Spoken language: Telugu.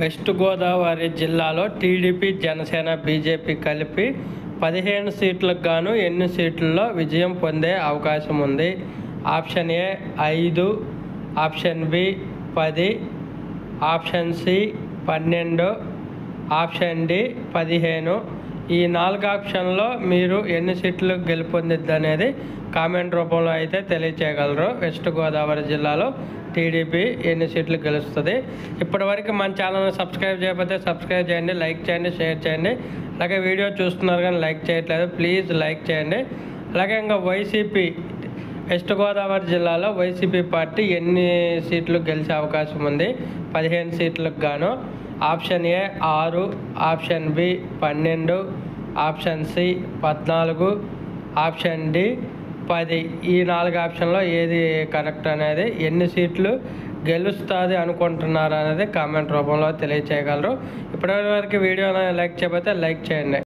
వెస్ట్ గోదావరి జిల్లాలో టీడీపీ, జనసేన, బీజేపీ కలిపి 15 సీట్లకు గాను ఎన్ని సీట్లలో విజయం పొందే అవకాశం ఉంది? Option A 5, option B 10, option C 12, option D 15. ఈ 4 ఆప్షన్లో మీరు ఎన్ని సీట్లు గెలుపొందిద్ది అనేది కామెంట్ రూపంలో అయితే తెలియచేయగలరు. వెస్ట్ గోదావరి జిల్లాలో టీడీపీ ఎన్ని సీట్లు గెలుస్తుంది? ఇప్పటివరకు మన ఛానల్ని సబ్స్క్రైబ్ చేయకపోతే సబ్స్క్రైబ్ చేయండి, లైక్ చేయండి, షేర్ చేయండి. అలాగే వీడియో చూస్తున్నారు కానీ లైక్ చేయట్లేదు, ప్లీజ్ లైక్ చేయండి. అలాగే ఇంకా వైసీపీ వెస్ట్ గోదావరి జిల్లాలో వైసీపీ పార్టీ ఎన్ని సీట్లు గెలిచే అవకాశం ఉంది? 15 సీట్లకు గాను option A 6, option B 12, option C 14, option D 10. ఈ 4 ఆప్షన్లో ఏది కరెక్ట్ అనేది, ఎన్ని సీట్లు గెలుస్తుంది అనుకుంటున్నారు అనేది కామెంట్ రూపంలో తెలియచేయగలరు. ఇప్పటివరకు వీడియోని లైక్ చేయకపోతే లైక్ చేయండి.